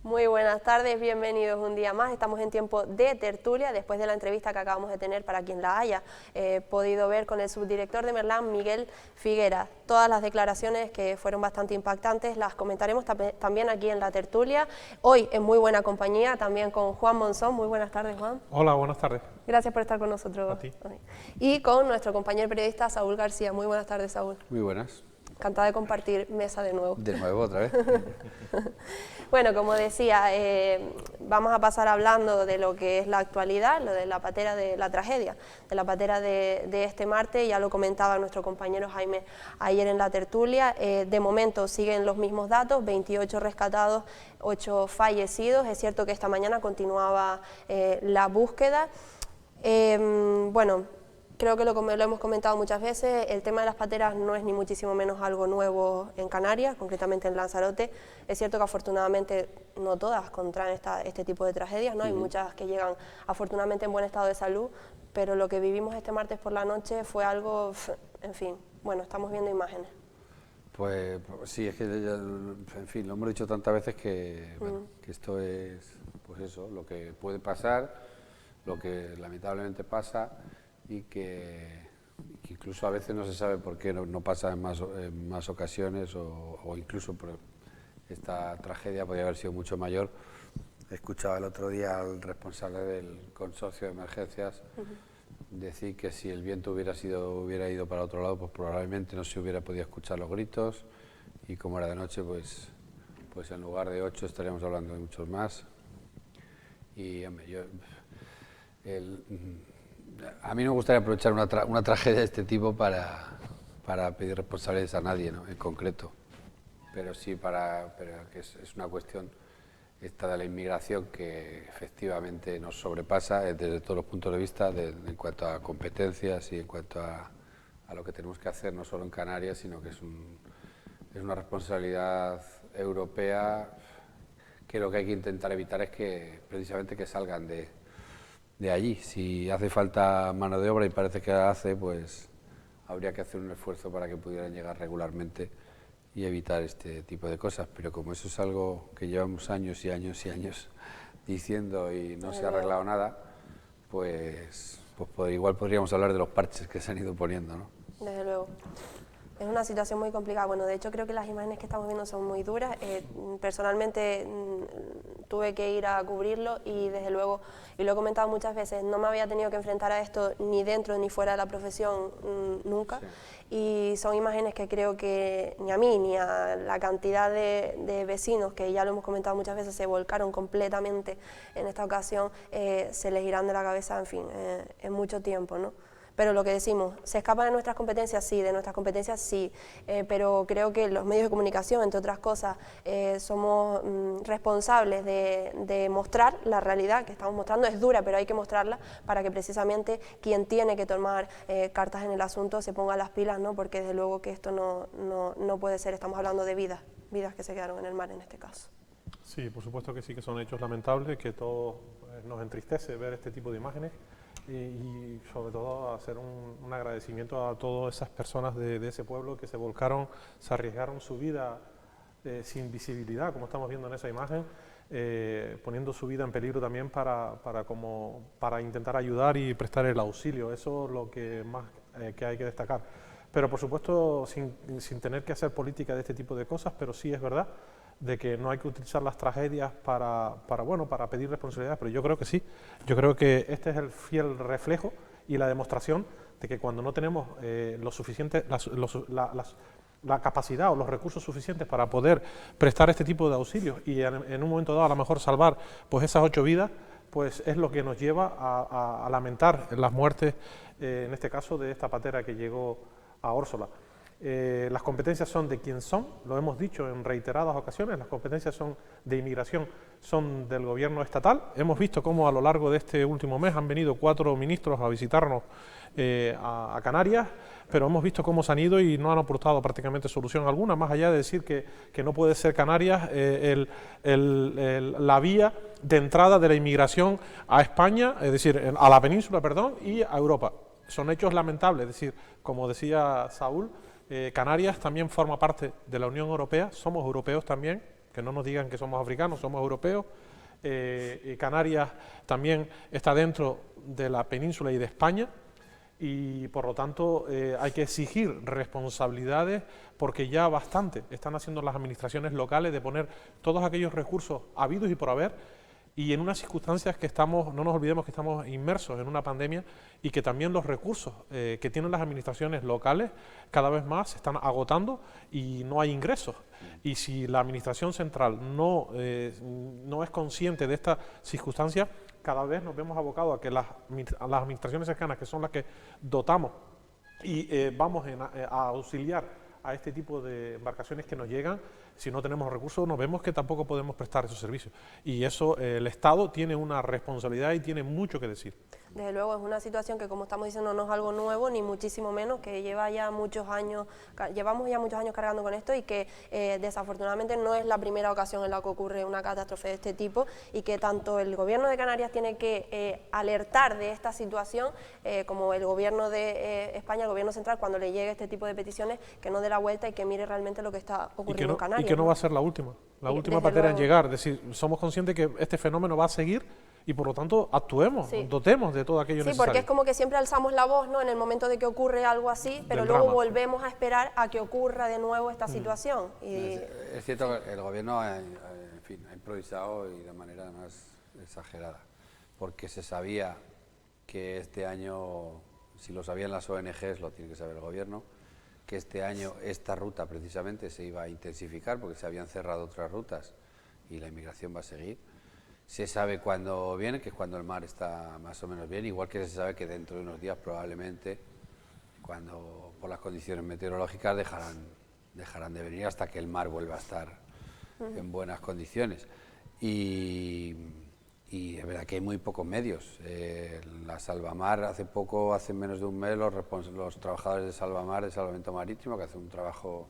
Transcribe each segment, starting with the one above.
Muy buenas tardes, bienvenidos un día más. Estamos en tiempo de tertulia, después de la entrevista que acabamos de tener, para quien la haya podido ver, con el subdirector de Merlán, Miguel Figuera. Todas las declaraciones, que fueron bastante impactantes, las comentaremos también aquí en la tertulia. Hoy en muy buena compañía, también con Juan Monzón. Muy buenas tardes, Juan. Hola, buenas tardes. Gracias por estar con nosotros. A ti. Y con nuestro compañero periodista Saúl García. Muy buenas tardes, Saúl. Muy buenas. Encantada de compartir mesa de nuevo. De nuevo, otra vez. Bueno, como decía, vamos a pasar hablando de lo que es la actualidad, lo de la patera de la tragedia, de la patera de este martes. Ya lo comentaba nuestro compañero Jaime ayer en la tertulia. De momento siguen los mismos datos, 28 rescatados, 8 fallecidos. Es cierto que esta mañana continuaba la búsqueda. Bueno, creo que lo hemos comentado muchas veces, el tema de las pateras no es ni muchísimo menos algo nuevo en Canarias, concretamente en Lanzarote. Es cierto que afortunadamente no todas contraen este tipo de tragedias, ¿no? Hay muchas que llegan afortunadamente en buen estado de salud, pero lo que vivimos este martes por la noche fue algo, en fin, bueno, estamos viendo imágenes. Pues sí, es que en fin, lo hemos dicho tantas veces que, bueno, que esto es, pues eso, lo que puede pasar, lo que lamentablemente pasa, y que incluso a veces no se sabe por qué no pasa en más ocasiones, o incluso esta tragedia podría haber sido mucho mayor. Escuchaba el otro día al responsable del consorcio de emergencias decir que si el viento hubiera ido para otro lado, pues probablemente no se hubiera podido escuchar los gritos, y como era de noche, pues en lugar de 8 estaríamos hablando de muchos más. Y hombre, a mí no me gustaría aprovechar una tragedia de este tipo para pedir responsabilidades a nadie, ¿no?, en concreto, pero sí pero que es una cuestión esta de la inmigración que efectivamente nos sobrepasa desde todos los puntos de vista, en cuanto a competencias y en cuanto a lo que tenemos que hacer, no solo en Canarias, sino que es una responsabilidad europea, que lo que hay que intentar evitar es que precisamente que salgan de allí. Si hace falta mano de obra, y parece que hace, pues habría que hacer un esfuerzo para que pudieran llegar regularmente y evitar este tipo de cosas, pero como eso es algo que llevamos años y años y años diciendo y no se ha arreglado nada, pues igual podríamos hablar de los parches que se han ido poniendo, ¿no? Desde luego. Es una situación muy complicada. Bueno, de hecho creo que las imágenes que estamos viendo son muy duras. Personalmente tuve que ir a cubrirlo y desde luego, y lo he comentado muchas veces, no me había tenido que enfrentar a esto ni dentro ni fuera de la profesión nunca. Sí. Y son imágenes que creo que ni a mí ni a la cantidad de vecinos, que ya lo hemos comentado muchas veces, se volcaron completamente en esta ocasión, se les irán de la cabeza, en fin, en mucho tiempo, ¿no? Pero lo que decimos, ¿se escapa de nuestras competencias? Sí, de nuestras competencias sí, pero creo que los medios de comunicación, entre otras cosas, somos responsables de mostrar la realidad que estamos mostrando. Es dura, pero hay que mostrarla para que precisamente quien tiene que tomar cartas en el asunto se ponga las pilas, ¿no? Porque desde luego que esto no puede ser. Estamos hablando de vidas que se quedaron en el mar en este caso. Sí, por supuesto que sí, que son hechos lamentables, que todos nos entristece ver este tipo de imágenes. Y sobre todo hacer un agradecimiento a todas esas personas de ese pueblo que se volcaron, se arriesgaron su vida sin visibilidad, como estamos viendo en esa imagen, poniendo su vida en peligro también para intentar ayudar y prestar el auxilio. Eso es lo que más que hay que destacar. Pero por supuesto sin tener que hacer política de este tipo de cosas, pero sí es verdad de que no hay que utilizar las tragedias para pedir responsabilidades, pero yo creo que sí. Yo creo que este es el fiel reflejo y la demostración de que cuando no tenemos la capacidad o los recursos suficientes para poder prestar este tipo de auxilios y en un momento dado a lo mejor salvar pues esas 8 vidas, pues es lo que nos lleva a lamentar las muertes, en este caso de esta patera que llegó a Órsola. Las competencias son de quien son, lo hemos dicho en reiteradas ocasiones, las competencias son de inmigración, son del gobierno estatal. Hemos visto cómo a lo largo de este último mes han venido 4 ministros a visitarnos a Canarias, pero hemos visto cómo se han ido y no han aportado prácticamente solución alguna, más allá de decir que no puede ser Canarias la vía de entrada de la inmigración a España, es decir, a la península, perdón, y a Europa. Son hechos lamentables, es decir, como decía Saúl, Canarias también forma parte de la Unión Europea, somos europeos también, que no nos digan que somos africanos, somos europeos. Canarias también está dentro de la península y de España, y por lo tanto hay que exigir responsabilidades, porque ya bastante están haciendo las administraciones locales de poner todos aquellos recursos habidos y por haber, y en unas circunstancias que estamos, no nos olvidemos que estamos inmersos en una pandemia, y que también los recursos que tienen las administraciones locales cada vez más se están agotando y no hay ingresos. Y si la administración central no es consciente de esta circunstancia, cada vez nos vemos abocados a que las administraciones cercanas, que son las que dotamos y vamos a auxiliar a este tipo de embarcaciones que nos llegan, si no tenemos recursos, nos vemos que tampoco podemos prestar esos servicios. Y eso, el Estado tiene una responsabilidad y tiene mucho que decir. Desde luego es una situación que, como estamos diciendo, no es algo nuevo, ni muchísimo menos, que llevamos ya muchos años cargando con esto, y que desafortunadamente no es la primera ocasión en la que ocurre una catástrofe de este tipo, y que tanto el Gobierno de Canarias tiene que alertar de esta situación, como el Gobierno de España, el Gobierno central, cuando le llegue este tipo de peticiones, que no dé la vuelta y que mire realmente lo que está ocurriendo en Canarias. Y que no va a ser la última patera en llegar. Es decir, somos conscientes que este fenómeno va a seguir, y por lo tanto actuemos, dotemos de todo aquello necesario. Sí, porque es como que siempre alzamos la voz, ¿no?, en el momento de que ocurre algo así, pero luego volvemos a esperar a que ocurra de nuevo esta situación. Y es cierto que el Gobierno ha improvisado, y de manera más exagerada, porque se sabía que este año, si lo sabían las ONGs, lo tiene que saber el Gobierno, que este año esta ruta precisamente se iba a intensificar, porque se habían cerrado otras rutas y la inmigración va a seguir. Se sabe cuándo viene, que es cuando el mar está más o menos bien, igual que se sabe que dentro de unos días probablemente, cuando por las condiciones meteorológicas dejarán de venir hasta que el mar vuelva a estar en buenas condiciones. Y es verdad que hay muy pocos medios. La Salvamar, hace menos de un mes, los trabajadores de Salvamar, de Salvamento Marítimo, que hacen un trabajo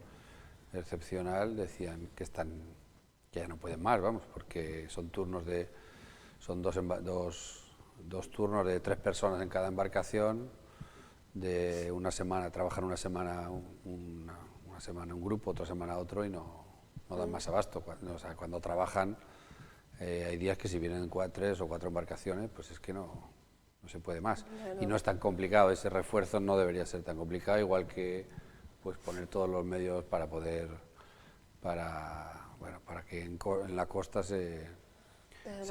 excepcional, decían que ya no pueden más, vamos, porque son turnos son dos turnos de 3 personas en cada embarcación, de una semana, trabajan una semana un grupo, otra semana otro, y no dan más abasto. Cuando trabajan, hay días que si vienen 3 o 4 embarcaciones, pues es que no se puede más. Y no es tan complicado, ese refuerzo no debería ser tan complicado, igual que pues poner todos los medios para que en la costa se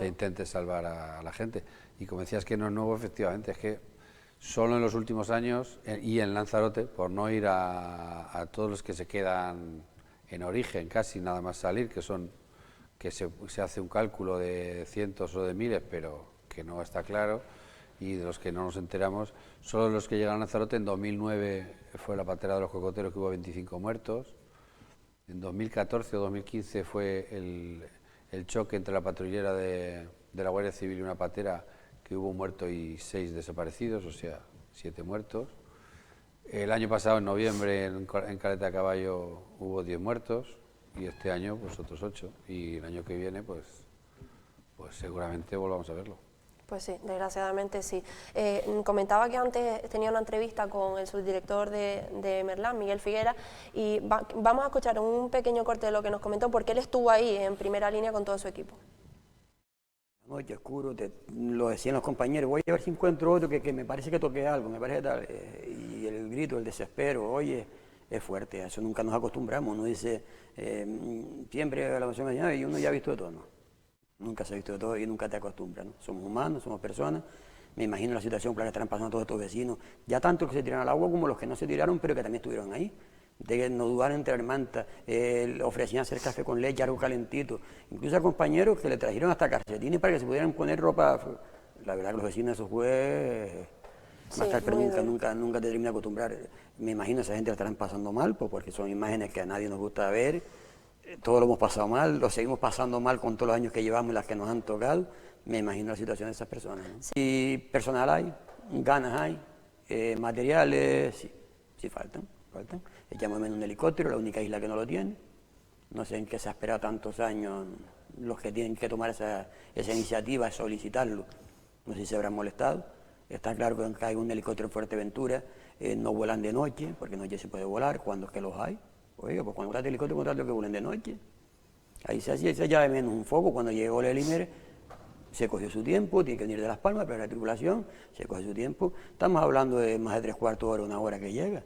intente salvar a la gente. Y como decías que no es nuevo, efectivamente, es que solo en los últimos años, y en Lanzarote, por no ir a todos los que se quedan en origen, casi nada más salir, que se hace un cálculo de cientos o de miles, pero que no está claro, y de los que no nos enteramos, solo los que llegan a Lanzarote. En 2009 fue la patera de los cocoteros, que hubo 25 muertos. En 2014 o 2015 fue el choque entre la patrullera de la Guardia Civil y una patera, que hubo un muerto y 6 desaparecidos, o sea, 7 muertos. El año pasado, en noviembre, en Caleta de Caballo, hubo 10 muertos, y este año pues otros 8, y el año que viene pues seguramente volvamos a verlo. Pues sí, desgraciadamente sí. Comentaba que antes tenía una entrevista con el subdirector de Merlán, Miguel Figuera, y vamos a escuchar un pequeño corte de lo que nos comentó, porque él estuvo ahí en primera línea con todo su equipo. Noche oscuro, lo decían los compañeros, voy a ver si encuentro otro que me parece que toqué algo, me parece tal, y el grito, el desespero, oye, es fuerte, a eso nunca nos acostumbramos. Uno dice, siempre a la emoción y uno ya ha visto de todo, ¿no? Nunca se ha visto de todo y nunca te acostumbras, ¿no? Somos humanos, somos personas. Me imagino la situación por la que estarán pasando todos estos vecinos, ya tanto que se tiran al agua como los que no se tiraron, pero que también estuvieron ahí. De que no dudaron en traer manta, ofrecían hacer café con leche, algo calentito. Incluso a compañeros que le trajeron hasta calcetines para que se pudieran poner ropa. La verdad que los vecinos, eso fue más tarde, pero nunca te termina de acostumbrar. Me imagino esa gente la estarán pasando mal, pues, porque son imágenes que a nadie nos gusta ver. Todos lo hemos pasado mal, lo seguimos pasando mal con todos los años que llevamos y las que nos han tocado. Me imagino la situación de esas personas, ¿no? Sí. Y personal hay, ganas hay, materiales, sí faltan. Echamos en un helicóptero, la única isla que no lo tiene. No sé en qué se ha esperado tantos años los que tienen que tomar esa iniciativa, solicitarlo. No sé si se habrán molestado. Está claro que hay un helicóptero en Fuerteventura, no vuelan de noche, porque de noche se puede volar, cuando es que los hay. Oiga, pues cuando trate el helicóptero, contrato que vuelen de noche. Ahí se hacía, se echaba de menos un foco. Cuando llegó el Elimer, se cogió su tiempo, tiene que venir de Las Palmas, pero la tripulación se cogió su tiempo. Estamos hablando de más de 3/4 hora, 1 hora que llega.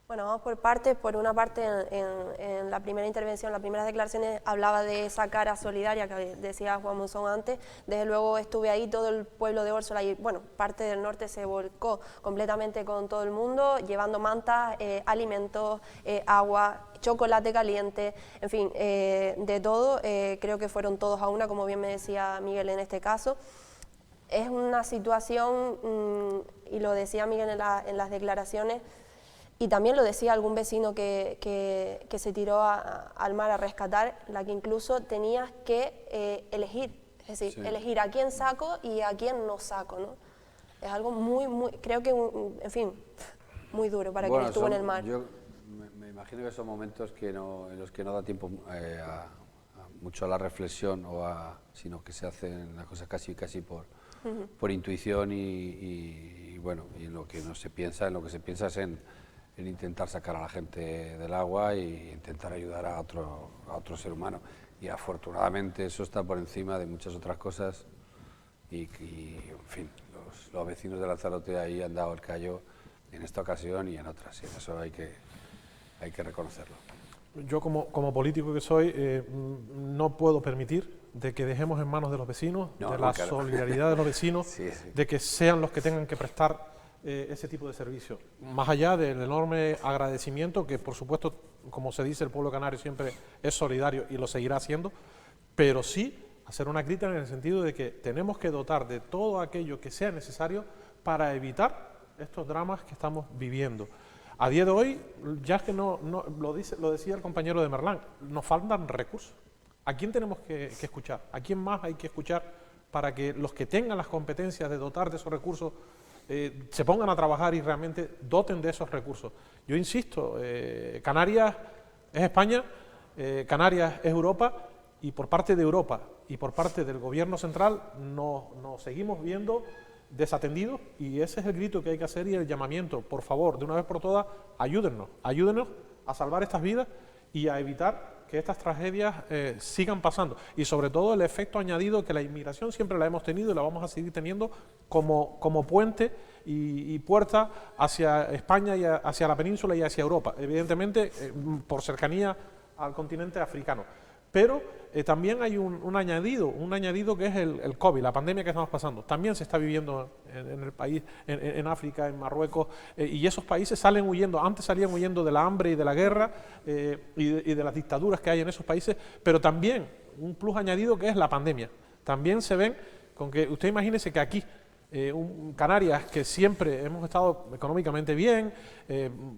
Bueno, vamos por partes. Por una parte, en la primera intervención, las primeras declaraciones, hablaba de esa cara solidaria que decía Juan Monzón antes. Desde luego estuve ahí, todo el pueblo de Órsola y, bueno, parte del norte se volcó completamente con todo el mundo, llevando mantas, alimentos, agua, chocolate caliente, en fin, de todo. Creo que fueron todos a una, como bien me decía Miguel en este caso. Es una situación, y lo decía Miguel en las declaraciones, y también lo decía algún vecino que se tiró al mar a rescatar, la que incluso tenías que elegir, es decir, elegir a quién saco y a quién no saco, ¿no? Es algo muy, creo que, en fin, muy duro para quien estuvo en el mar. Yo me imagino que son momentos en los que no da tiempo mucho a la reflexión, sino que se hacen las cosas casi por intuición y bueno, y en lo que no se piensa, es en intentar sacar a la gente del agua e intentar ayudar a otro ser humano. Y afortunadamente eso está por encima de muchas otras cosas y en fin, los vecinos de Lanzarote ahí han dado el callo en esta ocasión y en otras, y eso hay que reconocerlo. Yo como político que soy, no puedo permitir de que dejemos en manos de los vecinos, la solidaridad de los vecinos, sí. De que sean los que tengan que prestar ese tipo de servicio. Más allá del enorme agradecimiento que, por supuesto, como se dice, el pueblo canario siempre es solidario y lo seguirá haciendo, pero sí hacer una crítica en el sentido de que tenemos que dotar de todo aquello que sea necesario para evitar estos dramas que estamos viviendo. A día de hoy, ya es que lo decía el compañero de Merlán, nos faltan recursos. ¿A quién tenemos que escuchar? ¿A quién más hay que escuchar para que los que tengan las competencias de dotar de esos recursos se pongan a trabajar y realmente doten de esos recursos? Yo insisto, Canarias es España, Canarias es Europa, y por parte de Europa y por parte del gobierno central nos seguimos viendo desatendidos, y ese es el grito que hay que hacer y el llamamiento. Por favor, de una vez por todas, ayúdennos a salvar estas vidas y a evitar que estas tragedias sigan pasando, y sobre todo el efecto añadido que la inmigración siempre la hemos tenido y la vamos a seguir teniendo como puente y puerta hacia España y hacia la península y hacia Europa, evidentemente por cercanía al continente africano. Pero también hay un añadido que es el COVID, la pandemia que estamos pasando. También se está viviendo en el país, en África, en Marruecos, y esos países antes salían huyendo de la hambre y de la guerra y de las dictaduras que hay en esos países, pero también un plus añadido que es la pandemia. También se ven con que, usted imagínese que aquí, Canarias, que siempre hemos estado económicamente bien,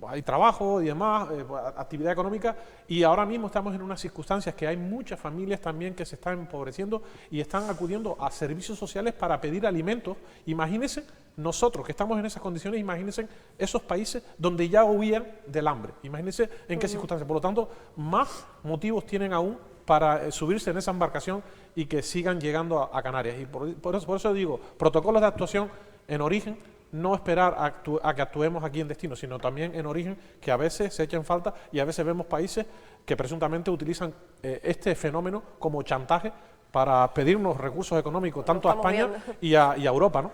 hay trabajo y demás, actividad económica, y ahora mismo estamos en unas circunstancias que hay muchas familias también que se están empobreciendo y están acudiendo a servicios sociales para pedir alimentos. Imagínense nosotros que estamos en esas condiciones, imagínense esos países donde ya huían del hambre, imagínense en qué circunstancias. Por lo tanto, más motivos tienen aún para subirse en esa embarcación y que sigan llegando a Canarias. Y por eso digo, protocolos de actuación en origen, no esperar a que actuemos aquí en destino, sino también en origen, que a veces se echan falta, y a veces vemos países que presuntamente utilizan este fenómeno como chantaje para pedirnos recursos económicos tanto a España y a Europa, ¿no?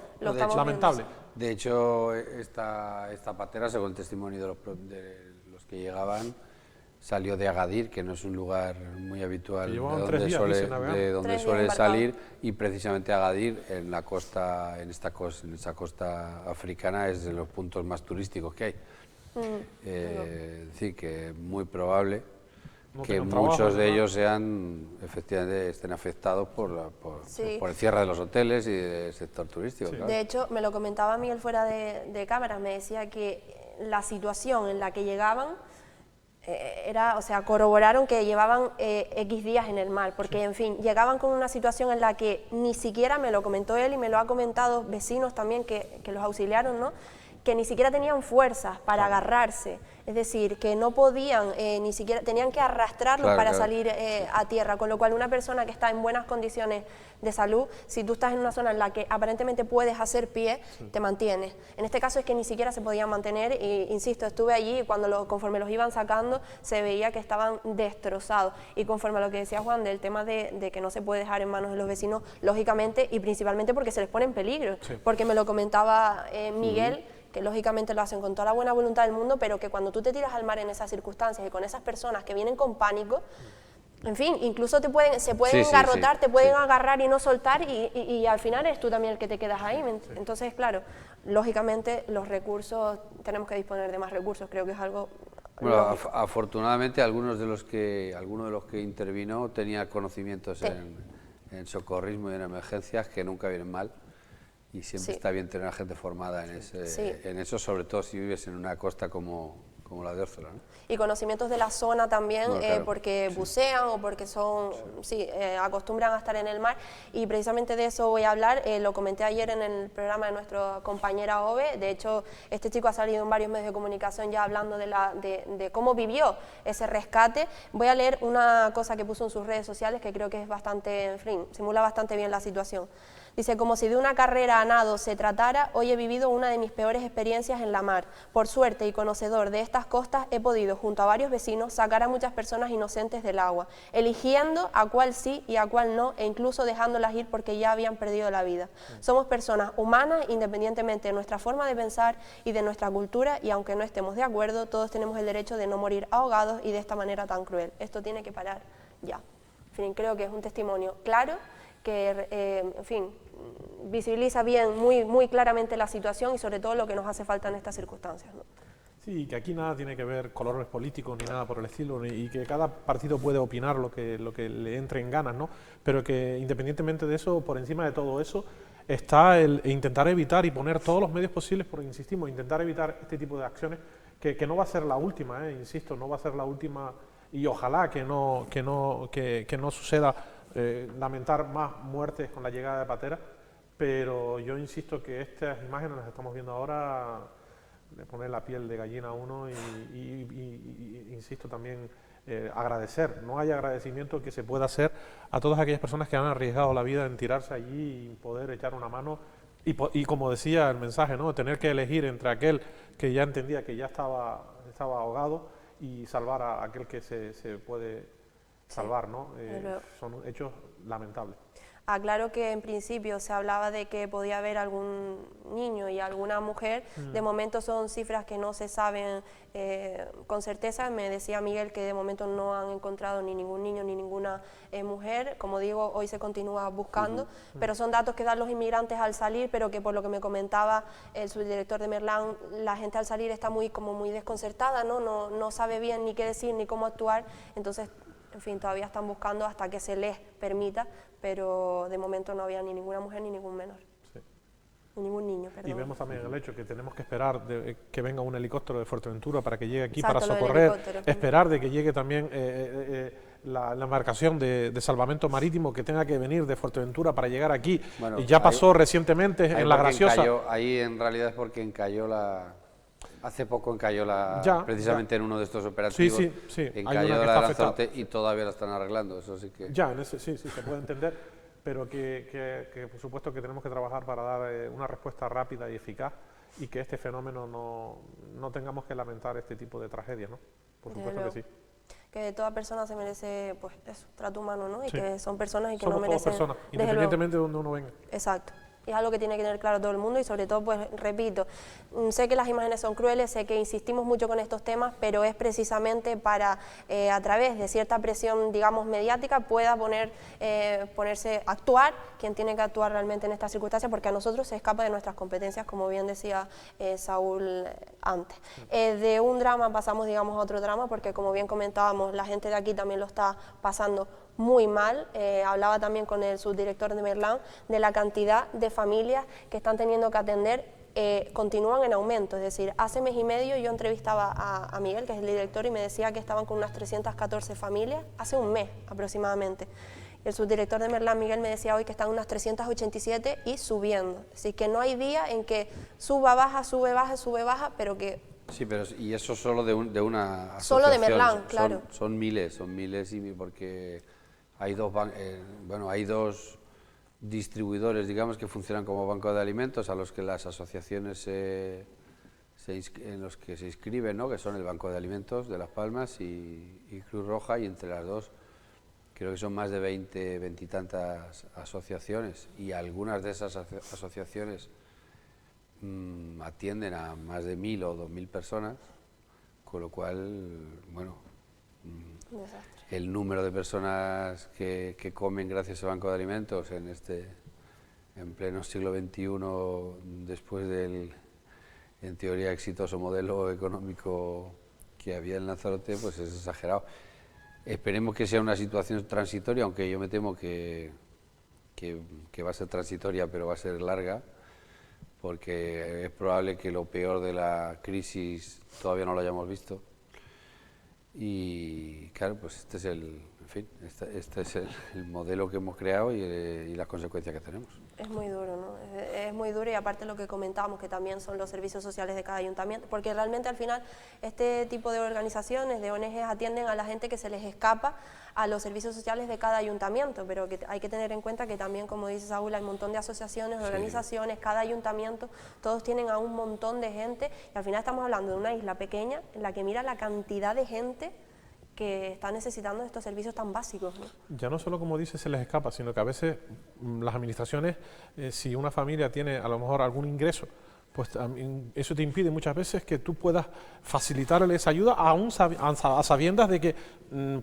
Lamentable. De hecho, esta patera, según el testimonio de los que llegaban, salió de Agadir, que no es un lugar muy habitual de donde suele salir, y precisamente Agadir, en esa costa africana, es de los puntos más turísticos que hay. Es decir, que es muy probable que muchos de ellos efectivamente estén afectados por el cierre de los hoteles y del sector turístico. Sí. Claro. De hecho, me lo comentaba Miguel fuera de cámaras, me decía que la situación en la que llegaban corroboraron que llevaban X días en el mar, porque en fin, llegaban con una situación en la que ni siquiera, me lo comentó él y me lo ha comentado vecinos también que los auxiliaron, ¿no?, que ni siquiera tenían fuerzas para agarrarse, es decir, que no podían, ni siquiera, tenían que arrastrarlos para salir a tierra, con lo cual una persona que está en buenas condiciones de salud, si tú estás en una zona en la que aparentemente puedes hacer pie, te mantienes. En este caso es que ni siquiera se podían mantener, e insisto, estuve allí y conforme los iban sacando se veía que estaban destrozados, y conforme a lo que decía Juan del tema de que no se puede dejar en manos de los vecinos, lógicamente, y principalmente porque se les pone en peligro, porque me lo comentaba Miguel, que lógicamente lo hacen con toda la buena voluntad del mundo, pero que cuando tú te tiras al mar en esas circunstancias y con esas personas que vienen con pánico, en fin, incluso se pueden engarrotar, te pueden agarrar y no soltar, y al final eres tú también el que te quedas ahí. Entonces, claro, lógicamente los recursos, tenemos que disponer de más recursos, creo que es algo... Bueno, afortunadamente algunos de los que intervino tenía conocimientos en socorrismo y en emergencias, que nunca vienen mal, y siempre está bien tener a gente formada en eso, sobre todo si vives en una costa como la de Órzola, ¿no? Y conocimientos de la zona también, bueno, claro, porque bucean o porque acostumbran a estar en el mar, y precisamente de eso voy a hablar. Lo comenté ayer en el programa de nuestra compañera Ove. De hecho, este chico ha salido en varios medios de comunicación ya hablando de cómo vivió ese rescate. Voy a leer una cosa que puso en sus redes sociales que creo que es bastante, en fin, simula bastante bien la situación. Dice, como si de una carrera a nado se tratara, hoy he vivido una de mis peores experiencias en la mar. Por suerte y conocedor de estas costas, he podido, junto a varios vecinos, sacar a muchas personas inocentes del agua, eligiendo a cuál sí y a cuál no, e incluso dejándolas ir porque ya habían perdido la vida. Somos personas humanas, independientemente de nuestra forma de pensar y de nuestra cultura, y aunque no estemos de acuerdo, todos tenemos el derecho de no morir ahogados y de esta manera tan cruel. Esto tiene que parar ya. En fin, creo que es un testimonio claro que, en fin, visibiliza bien, muy claramente la situación y sobre todo lo que nos hace falta en estas circunstancias, ¿no? Sí, que aquí nada tiene que ver colores políticos ni nada por el estilo, y que cada partido puede opinar lo que le entre en ganas, ¿no? Pero que independientemente de eso, por encima de todo eso, está el intentar evitar y poner todos los medios posibles, porque insistimos, intentar evitar este tipo de acciones, que no va a ser la última, insisto, no va a ser la última, y ojalá que no suceda lamentar más muertes con la llegada de pateras, pero yo insisto que estas imágenes las estamos viendo ahora, le pone la piel de gallina a uno, y insisto también, agradecer. No hay agradecimiento que se pueda hacer a todas aquellas personas que han arriesgado la vida en tirarse allí y poder echar una mano, y como decía el mensaje, ¿no? Tener que elegir entre aquel que ya entendía que ya estaba ahogado y salvar a aquel que se puede salvar, ¿no? Son hechos lamentables. Aclaro que en principio se hablaba de que podía haber algún niño y alguna mujer. De momento son cifras que no se saben con certeza. Me decía Miguel que de momento no han encontrado ni ningún niño ni ninguna mujer. Como digo, hoy se continúa buscando, pero son datos que dan los inmigrantes al salir, pero que por lo que me comentaba el subdirector de Merlán, la gente al salir está muy desconcertada, no sabe bien ni qué decir ni cómo actuar. Entonces, en fin, todavía están buscando hasta que se les permita, pero de momento no había ni ninguna mujer ni ningún menor. Sí. Ni ningún niño, perdón. Y vemos también el hecho que tenemos que esperar que venga un helicóptero de Fuerteventura para que llegue aquí. Exacto, para socorrer, esperar de que llegue también la embarcación de salvamento marítimo que tenga que venir de Fuerteventura para llegar aquí. Bueno, y ya pasó recientemente en La Graciosa. Ahí en realidad es porque encalló hace poco encalló precisamente en uno de estos operativos, sí. Encalló la Lanzarote y todavía la están arreglando, eso sí que... Ya, en ese sí se puede entender, pero que por supuesto que tenemos que trabajar para dar una respuesta rápida y eficaz, y que este fenómeno no tengamos que lamentar este tipo de tragedias, ¿no? Por supuesto que sí. Que toda persona se merece, pues, eso, trato humano, ¿no? Y que son personas y que somos no merecen... Somos personas, independientemente de donde uno venga. Exacto. Es algo que tiene que tener claro todo el mundo, y sobre todo, pues repito, sé que las imágenes son crueles, sé que insistimos mucho con estos temas, pero es precisamente para, a través de cierta presión, digamos, mediática, pueda ponerse a actuar quien tiene que actuar realmente en estas circunstancias, porque a nosotros se escapa de nuestras competencias, como bien decía Saúl antes. De un drama pasamos, digamos, a otro drama, porque como bien comentábamos, la gente de aquí también lo está pasando muy mal. Hablaba también con el subdirector de Merlán de la cantidad de familias que están teniendo que atender, continúan en aumento. Es decir, hace mes y medio yo entrevistaba a Miguel, que es el director, y me decía que estaban con unas 314 familias, hace un mes aproximadamente. el subdirector de Merlán, Miguel, me decía hoy que están unas 387 y subiendo. Así que no hay día en que suba, baja, sube, baja, sube, baja, pero que... Sí, pero y eso solo de una asociación. Solo de Merlán, claro. Son miles y porque hay hay dos distribuidores, digamos, que funcionan como banco de alimentos a los que las asociaciones en los que se inscriben, ¿no? Que son el Banco de Alimentos de Las Palmas y Cruz Roja, y entre las dos creo que son más de 20 y tantas asociaciones, y algunas de esas asociaciones atienden a más de 1.000 o 2.000 personas, con lo cual, bueno, el número de personas que comen gracias al Banco de Alimentos en pleno siglo XXI, después del, en teoría, exitoso modelo económico que había en Lanzarote, pues es exagerado. Esperemos que sea una situación transitoria, aunque yo me temo que va a ser transitoria, pero va a ser larga, porque es probable que lo peor de la crisis todavía no lo hayamos visto. Y claro, pues este es el modelo que hemos creado y las consecuencias que tenemos. Es muy duro, ¿no? Es muy duro, y aparte lo que comentábamos, que también son los servicios sociales de cada ayuntamiento, porque realmente al final este tipo de organizaciones, de ONGs, atienden a la gente que se les escapa a los servicios sociales de cada ayuntamiento, pero que hay que tener en cuenta que también, como dice Saúl, hay un montón de asociaciones, organizaciones, cada ayuntamiento, todos tienen a un montón de gente, y al final estamos hablando de una isla pequeña en la que mira la cantidad de gente que está necesitando estos servicios tan básicos, ¿no? Ya no solo, como dices, se les escapa, sino que a veces las administraciones, si una familia tiene a lo mejor algún ingreso, pues eso te impide muchas veces que tú puedas facilitarle esa ayuda, aún a sabiendas de que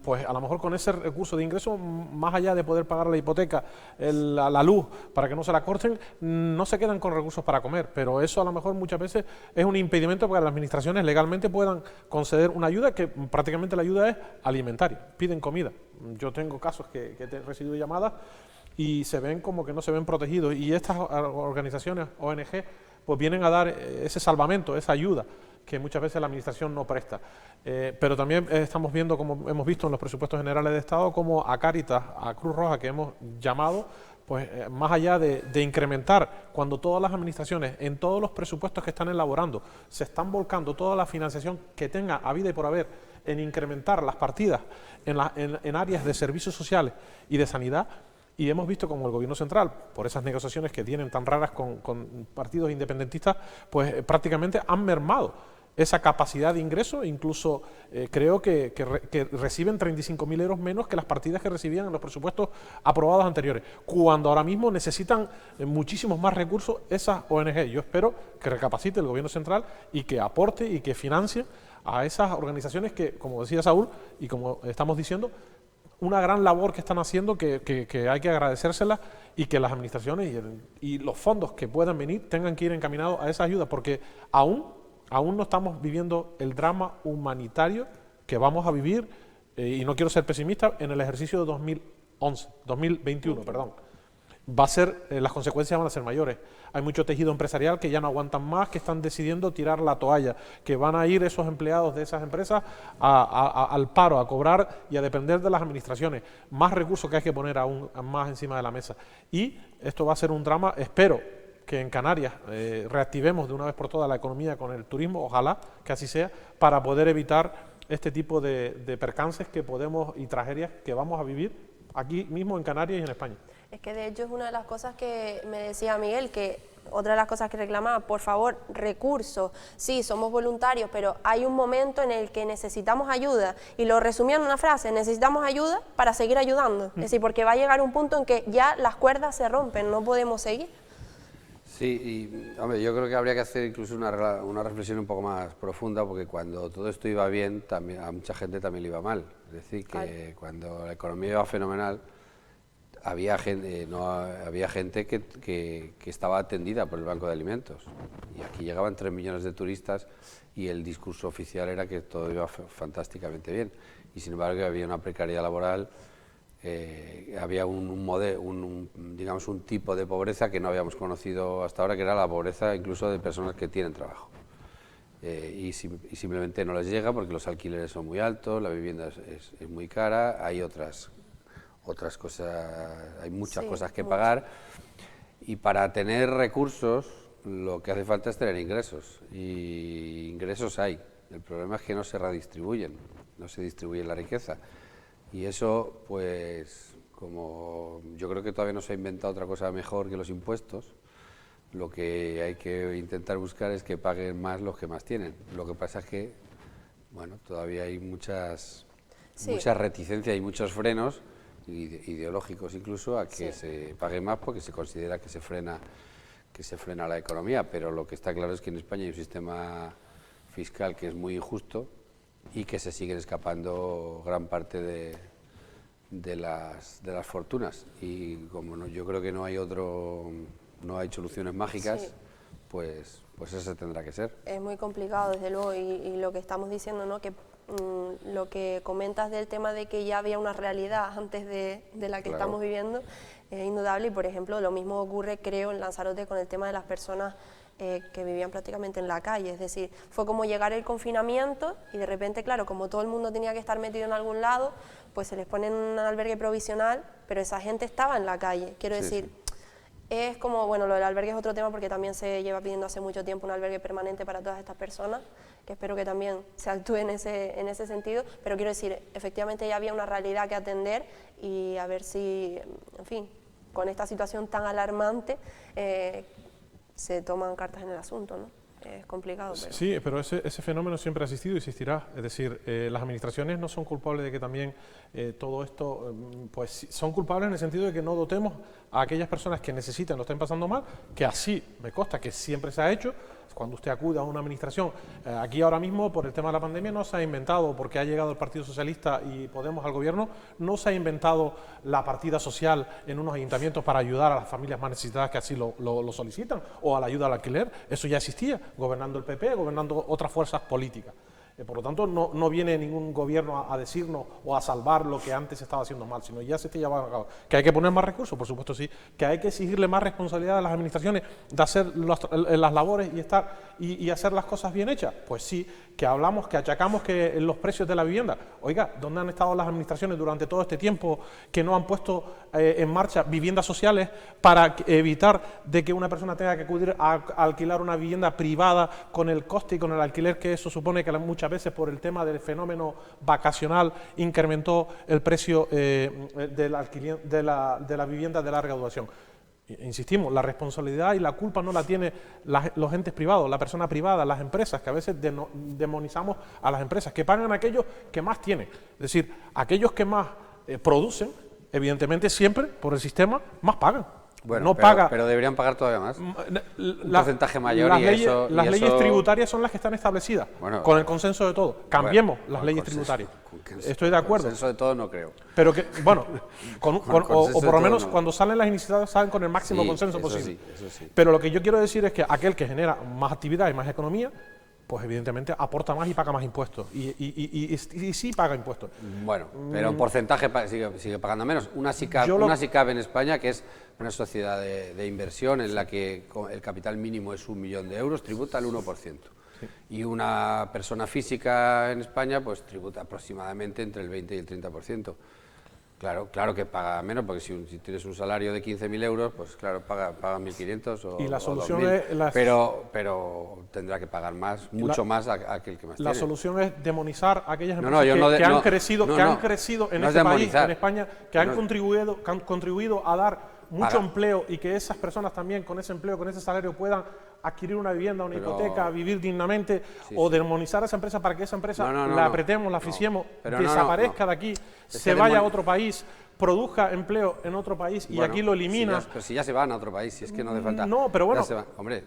pues a lo mejor con ese recurso de ingreso, más allá de poder pagar la hipoteca, la luz, para que no se la corten, no se quedan con recursos para comer, pero eso a lo mejor muchas veces es un impedimento para que las administraciones legalmente puedan conceder una ayuda, que prácticamente la ayuda es alimentaria, piden comida. Yo tengo casos que he recibido llamadas y se ven como que no se ven protegidos, y estas organizaciones, ONG, pues vienen a dar ese salvamento, esa ayuda que muchas veces la administración no presta. Pero también estamos viendo, como hemos visto en los presupuestos generales de Estado, como a Cáritas, a Cruz Roja, que hemos llamado, pues más allá de incrementar, cuando todas las administraciones, en todos los presupuestos que están elaborando, se están volcando toda la financiación que tenga habida y por haber en incrementar las partidas en áreas de servicios sociales y de sanidad. Y hemos visto como el Gobierno central, por esas negociaciones que tienen tan raras con partidos independentistas, pues prácticamente han mermado esa capacidad de ingreso. Incluso creo que reciben 35.000 euros menos que las partidas que recibían en los presupuestos aprobados anteriores, cuando ahora mismo necesitan muchísimos más recursos esas ONG. Yo espero que recapacite el Gobierno central y que aporte y que financie a esas organizaciones que, como decía Saúl, y como estamos diciendo, una gran labor que están haciendo, que hay que agradecérsela, y que las administraciones y los fondos que puedan venir tengan que ir encaminados a esa ayuda, porque aún no estamos viviendo el drama humanitario que vamos a vivir, y no quiero ser pesimista, en el ejercicio de 2021, perdón. Va a ser, las consecuencias van a ser mayores. Hay mucho tejido empresarial que ya no aguantan más, que están decidiendo tirar la toalla, que van a ir esos empleados de esas empresas al paro, a cobrar y a depender de las administraciones. Más recursos que hay que poner aún más encima de la mesa. Y esto va a ser un drama. Espero que en Canarias reactivemos de una vez por todas la economía con el turismo, ojalá que así sea, para poder evitar este tipo de percances que podemos y tragedias que vamos a vivir aquí mismo en Canarias y en España. Es que de hecho es una de las cosas que me decía Miguel, que otra de las cosas que reclamaba, por favor, recursos. Sí, somos voluntarios, pero hay un momento en el que necesitamos ayuda, y lo resumía en una frase: necesitamos ayuda para seguir ayudando. Es decir, porque va a llegar un punto en que ya las cuerdas se rompen, no podemos seguir. Sí, y hombre, yo creo que habría que hacer incluso una reflexión un poco más profunda, porque cuando todo esto iba bien, también a mucha gente también le iba mal. Es decir, que cuando la economía iba fenomenal, había gente que estaba atendida por el Banco de Alimentos, y aquí llegaban 3 millones de turistas y el discurso oficial era que todo iba fantásticamente bien, y sin embargo había una precariedad laboral, había digamos un tipo de pobreza que no habíamos conocido hasta ahora, que era la pobreza incluso de personas que tienen trabajo, y simplemente no les llega porque los alquileres son muy altos, la vivienda es muy cara, hay otras otras cosas, hay muchas Sí, cosas que mucho. pagar, y para tener recursos lo que hace falta es tener ingresos, y ingresos hay. El problema es que no se redistribuyen, no se distribuye la riqueza, y eso, pues, como yo creo que todavía no se ha inventado otra cosa mejor que los impuestos, lo que hay que intentar buscar es que paguen más los que más tienen. Lo que pasa es que, bueno, todavía hay muchas reticencias y muchos frenos, ideológicos incluso, a que se pague más porque se considera que se frena la economía, pero lo que está claro es que en España hay un sistema fiscal que es muy injusto y que se siguen escapando gran parte de las fortunas, y como yo creo que no hay soluciones mágicas, Sí. pues eso se tendrá que ser. Es muy complicado, desde luego, y lo que estamos diciendo, ¿no? Que lo que comentas del tema de que ya había una realidad antes de la que Claro. estamos viviendo es indudable, y por ejemplo lo mismo ocurre, creo, en Lanzarote con el tema de las personas que vivían prácticamente en la calle. Es decir, fue como llegar el confinamiento y de repente, claro, como todo el mundo tenía que estar metido en algún lado, pues se les pone en un albergue provisional, pero esa gente estaba en la calle, quiero Sí, decir. sí. Es como, bueno, lo del albergue es otro tema porque también se lleva pidiendo hace mucho tiempo un albergue permanente para todas estas personas, que espero que también se actúe en ese sentido, pero quiero decir, efectivamente ya había una realidad que atender, y a ver si, en fin, con esta situación tan alarmante se toman cartas en el asunto, ¿no? Es complicado, pero... Sí, pero ese fenómeno siempre ha existido y existirá. Es decir, las administraciones no son culpables de que también todo esto, pues son culpables en el sentido de que no dotemos a aquellas personas que necesitan, lo estén pasando mal, que así me consta que siempre se ha hecho. Cuando usted acude a una administración, aquí ahora mismo por el tema de la pandemia no se ha inventado, porque ha llegado el Partido Socialista y Podemos al gobierno, no se ha inventado la partida social en unos ayuntamientos para ayudar a las familias más necesitadas que así lo solicitan, o a la ayuda al alquiler. Eso ya existía, gobernando el PP, gobernando otras fuerzas políticas. Por lo tanto, no viene ningún gobierno a decirnos o a salvar lo que antes se estaba haciendo mal, sino ya se está llevando a cabo. ¿Que hay que poner más recursos? Por supuesto sí. ¿Que hay que exigirle más responsabilidad a las administraciones de hacer las labores y hacer las cosas bien hechas? Pues sí. ¿Que hablamos, que achacamos que los precios de la vivienda? Oiga, ¿dónde han estado las administraciones durante todo este tiempo que no han puesto en marcha viviendas sociales para evitar de que una persona tenga que acudir a alquilar una vivienda privada con el coste y con el alquiler que eso supone, que muchas veces por el tema del fenómeno vacacional incrementó el precio del alquiler, de la vivienda de larga duración? Insistimos, la responsabilidad y la culpa no la tienen los entes privados, la persona privada, las empresas, que a veces demonizamos a las empresas, que pagan a aquellos que más tienen. Es decir, aquellos que más producen, evidentemente siempre por el sistema, más pagan. Bueno, no pero, paga. pero deberían pagar todavía más. Un porcentaje mayor, las y leyes, eso... las y leyes eso... tributarias son las que están establecidas, Bueno, con el consenso de todos. Cambiemos Bueno, las con leyes consenso, tributarias. con Estoy de acuerdo. Consenso de todo no creo. Pero que, bueno, o consenso por de lo todo menos no. cuando salen las iniciativas salen con el máximo Sí, consenso eso posible. sí, eso sí. Pero lo que yo quiero decir es que aquel que genera más actividad y más economía, pues evidentemente aporta más y paga más impuestos. Y sí paga impuestos. Bueno, pero en porcentaje sigue pagando menos. Una sí cabe en España, que es una sociedad de inversión en la que el capital mínimo es 1 millón de euros, tributa el 1%. Sí. Y una persona física en España pues tributa aproximadamente entre el 20 y el 30%. Claro que paga menos, porque si tienes un salario de 15.000 euros, pues claro, paga 1.500 o y la solución 2.000, es pero tendrá que pagar más, mucho más a aquel que más tiene. La solución es demonizar a aquellas empresas que han crecido en este país, en España, que han contribuido a dar mucho empleo, y que esas personas también con ese empleo, con ese salario puedan adquirir una vivienda, una hipoteca, vivir dignamente, o demonizar a esa empresa para que esa empresa la apretemos, la asfixiemos, desaparezca de aquí, se vaya a otro país, produzca empleo en otro país y aquí lo elimina. Pero si ya se van a otro país, si es que no hace falta. No, pero bueno, hombre,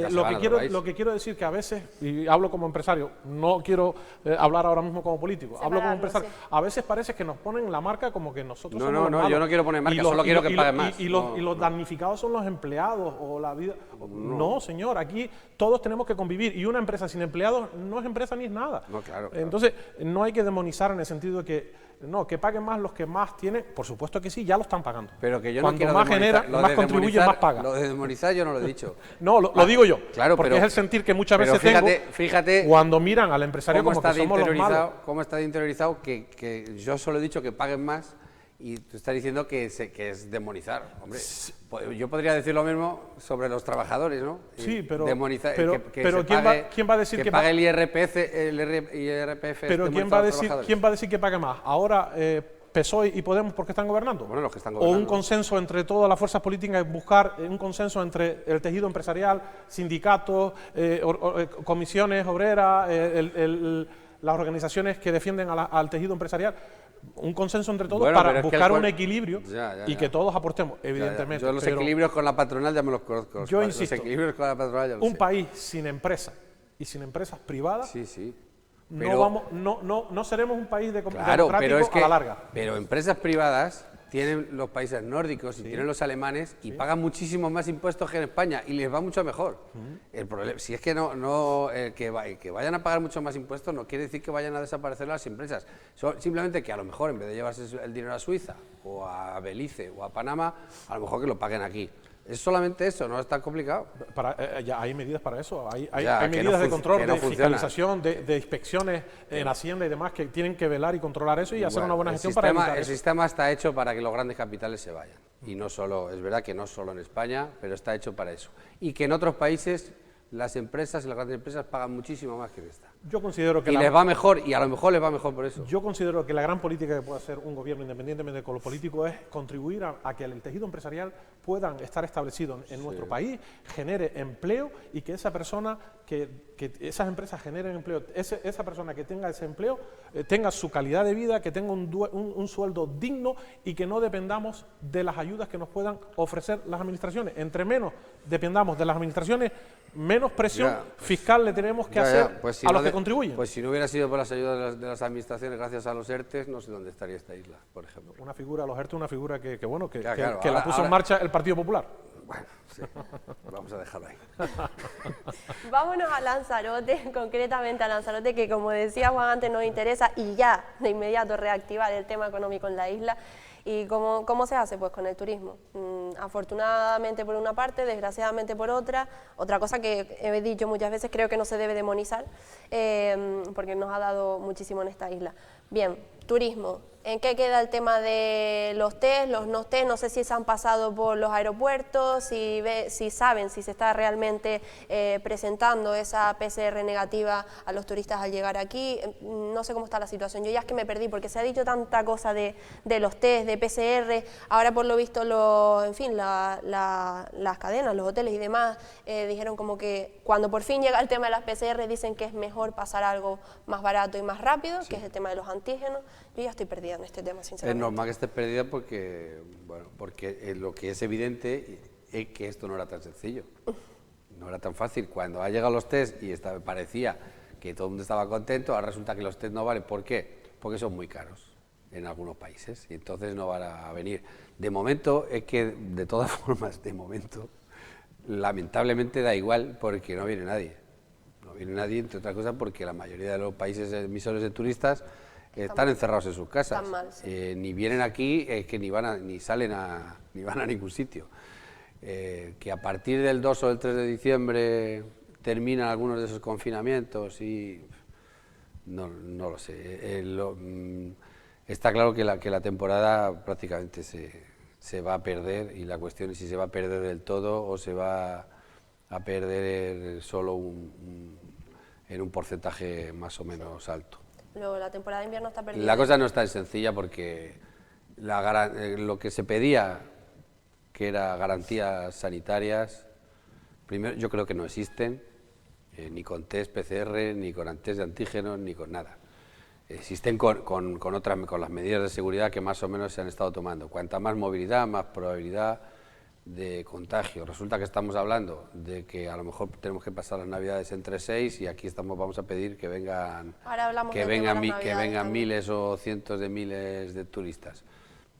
lo que quiero decir que a veces, y hablo como empresario, no quiero hablar ahora mismo como político, hablo como empresario, a veces parece que nos ponen la marca como que nosotros somos los malos. Yo no quiero poner marca, solo quiero que paguen más. Y los damnificados son los empleados o la vida. No, señor, aquí todos tenemos que convivir, y una empresa sin empleados no es empresa ni es nada. No, claro. Entonces, no hay que demonizar en el sentido de que paguen más los que más tienen. Por supuesto que sí, ya lo están pagando. Pero que yo Cuanto no más genera, más contribuye, más paga. Lo de demonizar yo no lo he dicho. No, lo digo yo. Claro, porque es el sentir que muchas veces fíjate cuando miran al empresario como que somos los malos. Cómo está interiorizado que yo solo he dicho que paguen más Y tú estás diciendo que es demonizar. Hombre, yo podría decir lo mismo sobre los trabajadores, ¿no? Sí, pero, demonizar, pero ¿quién va a decir que pague el IRPF? Pero ¿quién va a decir que pague más? Ahora PSOE y Podemos porque están gobernando. Bueno, los que están O gobernando. un consenso entre todas las fuerzas políticas, buscar un consenso entre el tejido empresarial, sindicatos, comisiones obreras, las organizaciones que defienden al tejido empresarial. Un consenso entre todos para buscar un equilibrio y que todos aportemos, evidentemente. Yo los equilibrios con la patronal ya me los conozco. Yo insisto, los equilibrios con la patronal ya los un sé. país sin empresas y sin empresas privadas, Sí. no seremos un país Claro, democrático a la larga. Pero empresas privadas tienen los países nórdicos y tienen los alemanes y pagan muchísimo más impuestos que en España y les va mucho mejor. El problema, si es que que vayan a pagar mucho más impuestos no quiere decir que vayan a desaparecer las empresas. Simplemente que a lo mejor en vez de llevarse el dinero a Suiza o a Belice o a Panamá, a lo mejor que lo paguen aquí. Es solamente eso, no es tan complicado. Ya hay medidas para eso, hay Ya, medidas de control, de funciona. fiscalización, de inspecciones en Hacienda y demás que tienen que velar y controlar eso y hacer una buena gestión para evitar El eso. sistema está hecho para que los grandes capitales se vayan. Y no solo, es verdad que no solo en España, pero está hecho para eso. Y que en otros países las empresas y las grandes empresas pagan muchísimo más que en esta. Yo considero que Y les va mejor, y a lo mejor les va mejor por eso. Yo considero que la gran política que puede hacer un gobierno, independientemente con lo político, es contribuir a que el tejido empresarial puedan estar establecidos en nuestro país, genere empleo y que esa persona, que esas empresas generen empleo, esa persona que tenga ese empleo tenga su calidad de vida, que tenga un sueldo digno y que no dependamos de las ayudas que nos puedan ofrecer las administraciones. Entre menos dependamos de las administraciones, menos presión fiscal le tenemos que hacer Pues a los que contribuyen. Pues si no hubiera sido por las ayudas de las administraciones gracias a los ERTEs, no sé dónde estaría esta isla, por ejemplo. Una figura, los ERTE, una figura que Claro, la puso en marcha el Partido Popular. Bueno, sí, vamos a dejarlo ahí. Vámonos a Lanzarote, concretamente a Lanzarote, que como decía Juan antes nos interesa y ya de inmediato reactivar el tema económico en la isla. ¿Y cómo se hace? Pues con el turismo. Afortunadamente por una parte, desgraciadamente por otra. Otra cosa que he dicho muchas veces, creo que no se debe demonizar, porque nos ha dado muchísimo en esta isla. Bien, turismo. ¿En qué queda el tema de los test, los no test? No sé si se han pasado por los aeropuertos, si saben si se está realmente presentando esa PCR negativa a los turistas al llegar aquí. No sé cómo está la situación. Yo ya es que me perdí porque se ha dicho tanta cosa de los test, de PCR. Ahora por lo visto, las cadenas, los hoteles y demás dijeron como que cuando por fin llega el tema de las PCR dicen que es mejor pasar a algo más barato y más rápido, que es el tema de los antígenos. Yo ya estoy perdida en este tema, sinceramente. Es normal que estés perdida porque lo que es evidente es que esto no era tan sencillo, no era tan fácil. Cuando ha llegado los test y parecía que todo el mundo estaba contento, ahora resulta que los test no valen. ¿Por qué? Porque son muy caros en algunos países y entonces no van a venir. De momento, es que de todas formas, de momento, lamentablemente da igual porque no viene nadie. No viene nadie, entre otras cosas, porque la mayoría de los países emisores de turistas están encerrados en sus casas. Están mal, sí. Ni vienen aquí, que ni van a ningún sitio. Que a partir del 2 o el 3 de diciembre terminan algunos de esos confinamientos y no lo sé. Está claro que la temporada prácticamente se va a perder y la cuestión es si se va a perder del todo o se va a perder solo en un porcentaje más o menos alto. Luego, la temporada de invierno está perdida. La cosa no es tan sencilla porque lo que se pedía, que era garantías sanitarias, primero yo creo que no existen, ni con test PCR, ni con test de antígenos, ni con nada. Existen con las medidas de seguridad que más o menos se han estado tomando. Cuanta más movilidad, más probabilidad de contagio. Resulta que estamos hablando de que a lo mejor tenemos que pasar las Navidades entre 6 y aquí vamos a pedir que vengan miles o cientos de miles de turistas.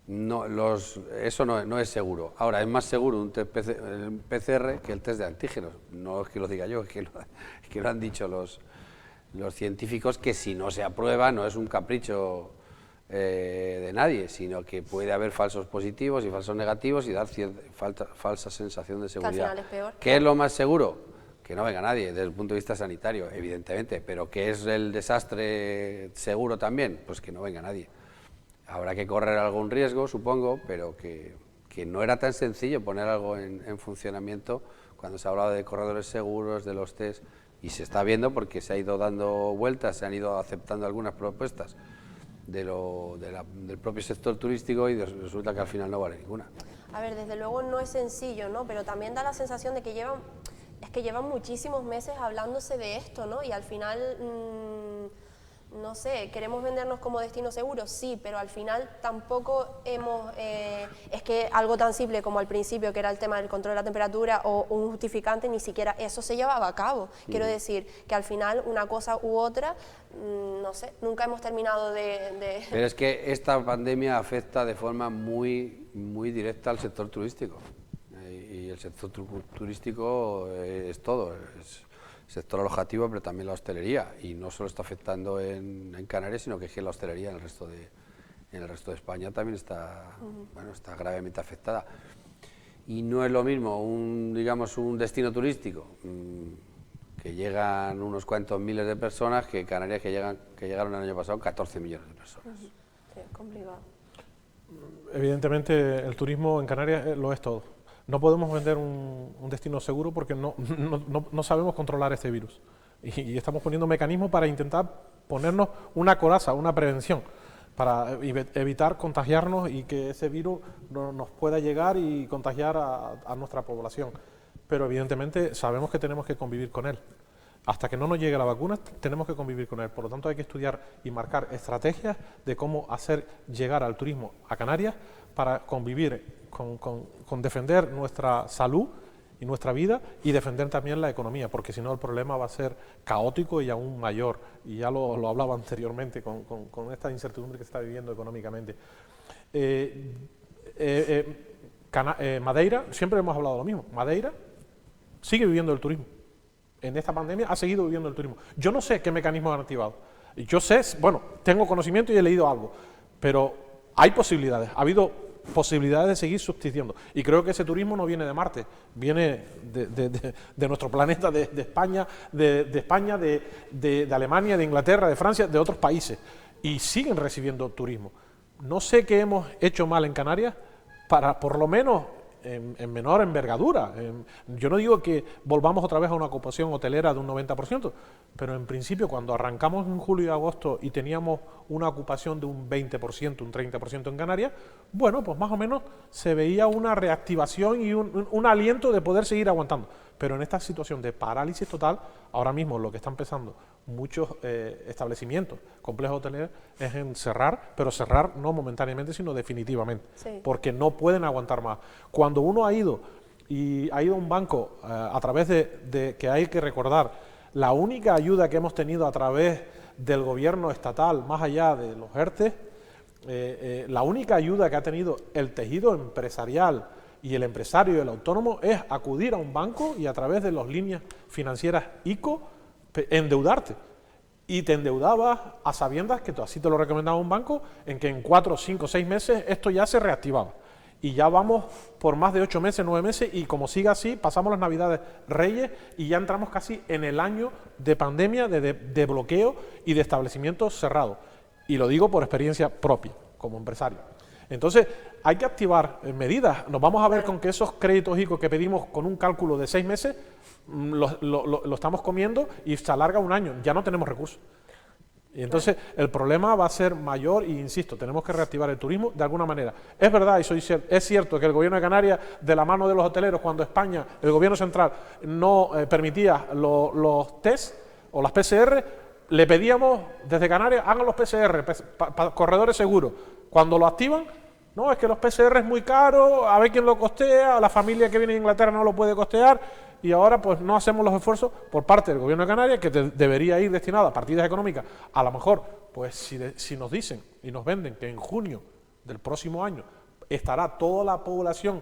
Eso no es seguro. Ahora, es más seguro un test PCR que el test de antígenos. No es que lo diga yo, es que lo han dicho los científicos, que si no se aprueba no es un capricho de nadie, sino que puede haber falsos positivos y falsos negativos y dar falsa sensación de seguridad. Que al final es peor. ¿Qué es lo más seguro? Que no venga nadie, desde el punto de vista sanitario, evidentemente, pero ¿qué es el desastre seguro también? Pues que no venga nadie. Habrá que correr algún riesgo, supongo, pero que no era tan sencillo poner algo en funcionamiento cuando se ha hablado de corredores seguros, de los test, y se está viendo porque se ha ido dando vueltas, se han ido aceptando algunas propuestas del propio sector turístico y resulta que al final no vale ninguna. A ver, desde luego no es sencillo, ¿no? Pero también da la sensación de que llevan muchísimos meses hablándose de esto, ¿no? Y al final, no sé, queremos vendernos como destino seguro, sí, pero al final tampoco es que algo tan simple como al principio, que era el tema del control de la temperatura o un justificante, ni siquiera eso se llevaba a cabo. Quiero decir que al final una cosa u otra, no sé, nunca hemos terminado de... Pero es que esta pandemia afecta de forma muy, muy directa al sector turístico. Y el sector turístico es todo, es sector alojativo, pero también la hostelería, y no solo está afectando en Canarias, sino que es que la hostelería en el resto de España también está, bueno, está gravemente afectada. Y no es lo mismo digamos, un destino turístico que llegan unos cuantos miles de personas que Canarias que llegaron el año pasado 14 millones de personas. Sí, complicado. Evidentemente el turismo en Canarias lo es todo. No podemos vender un destino seguro porque no sabemos controlar este virus. Y estamos poniendo mecanismos para intentar ponernos una coraza, una prevención, para evitar contagiarnos y que ese virus no nos pueda llegar y contagiar a nuestra población. Pero evidentemente sabemos que tenemos que convivir con él. Hasta que no nos llegue la vacuna tenemos que convivir con él. Por lo tanto hay que estudiar y marcar estrategias de cómo hacer llegar al turismo a Canarias para convivir con defender nuestra salud y nuestra vida y defender también la economía, porque si no el problema va a ser caótico y aún mayor, y ya lo hablaba anteriormente con esta incertidumbre que se está viviendo económicamente. Madeira, siempre hemos hablado lo mismo, Madeira sigue viviendo el turismo, en esta pandemia ha seguido viviendo el turismo. Yo no sé qué mecanismos han activado, yo sé, bueno, tengo conocimiento y he leído algo, pero hay posibilidades, ha habido posibilidades de seguir subsistiendo. Y creo que ese turismo no viene de Marte, viene de nuestro planeta, de España, de Alemania, de Inglaterra, de Francia, de otros países. Y siguen recibiendo turismo. No sé qué hemos hecho mal en Canarias para, por lo menos, en menor envergadura. Yo no digo que volvamos otra vez a una ocupación hotelera de un 90%, pero en principio cuando arrancamos en julio y agosto y teníamos una ocupación de un 20%, un 30% en Canarias, bueno, pues más o menos se veía una reactivación y un aliento de poder seguir aguantando. Pero en esta situación de parálisis total, ahora mismo lo que están empezando muchos establecimientos, complejos hoteleros, es en cerrar, pero cerrar no momentáneamente, sino definitivamente, sí, porque no pueden aguantar más. Cuando uno ha ido a un banco a través de que hay que recordar, la única ayuda que hemos tenido a través del gobierno estatal, más allá de los ERTE, la única ayuda que ha tenido el tejido empresarial y el empresario y el autónomo es acudir a un banco y a través de las líneas financieras ICO endeudarte. Y te endeudabas a sabiendas que así te lo recomendaba un banco, en que en 4, 5, 6 meses esto ya se reactivaba. Y ya vamos por más de 8 meses, 9 meses, y como siga así, pasamos las Navidades Reyes y ya entramos casi en el año de pandemia, de bloqueo y de establecimientos cerrados. Y lo digo por experiencia propia, como empresario. Entonces, hay que activar medidas. Nos vamos a ver con que esos créditos ICO que pedimos con un cálculo de 6 meses, lo estamos comiendo y se alarga un año. Ya no tenemos recursos. Y entonces, el problema va a ser mayor y, insisto, tenemos que reactivar el turismo de alguna manera. Es verdad, es cierto que el gobierno de Canarias, de la mano de los hoteleros, cuando España, el gobierno central, no permitía los test o las PCR, le pedíamos desde Canarias, hagan los PCR, corredores seguros. Cuando lo activan, no, es que los PCR es muy caro, a ver quién lo costea, la familia que viene de Inglaterra no lo puede costear, y ahora pues no hacemos los esfuerzos por parte del gobierno de Canarias, que debería ir destinado a partidas económicas. A lo mejor, pues si nos dicen y nos venden que en junio del próximo año estará toda la población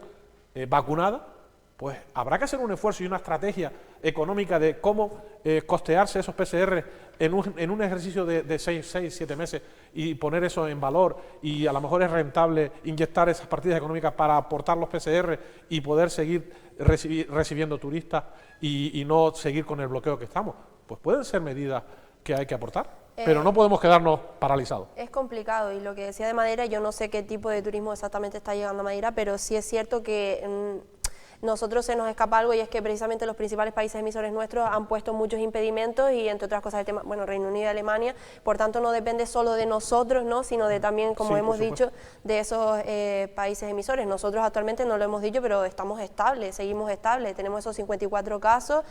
vacunada, pues habrá que hacer un esfuerzo y una estrategia económica de cómo costearse esos PCR en un ejercicio de 6, 7 meses y poner eso en valor, y a lo mejor es rentable inyectar esas partidas económicas para aportar los PCR y poder seguir recibiendo turistas y no seguir con el bloqueo que estamos. Pues pueden ser medidas que hay que aportar. pero no podemos quedarnos paralizados. Es complicado, y lo que decía de Madeira, yo no sé qué tipo de turismo exactamente está llegando a Madeira, pero sí es cierto que nosotros se nos escapa algo, y es que precisamente los principales países emisores nuestros han puesto muchos impedimentos, y entre otras cosas el tema, bueno, Reino Unido y Alemania, por tanto no depende solo de nosotros, ¿no?, sino de también, como Sí, hemos por dicho, de esos países emisores. Nosotros actualmente no lo hemos dicho, pero estamos estables, seguimos estables, tenemos esos 54 casos,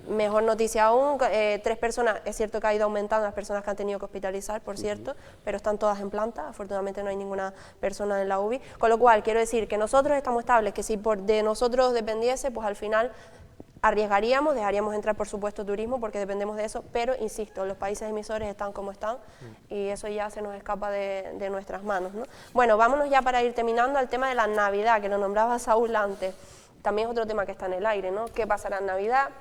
mejor noticia aún, 3 personas, es cierto que ha ido aumentando las personas que han tenido que hospitalizar, por cierto, pero están todas en planta, afortunadamente no hay ninguna persona en la UBI, con lo cual quiero decir que nosotros estamos estables, que si de nosotros dependiese, pues al final arriesgaríamos, dejaríamos entrar por supuesto turismo porque dependemos de eso, pero insisto, los países emisores están como están y eso ya se nos escapa de nuestras manos, ¿no? Bueno, vámonos ya para ir terminando al tema de la Navidad, que lo nombraba Saúl antes, también es otro tema que está en el aire, ¿no? ¿Qué pasará en Navidad?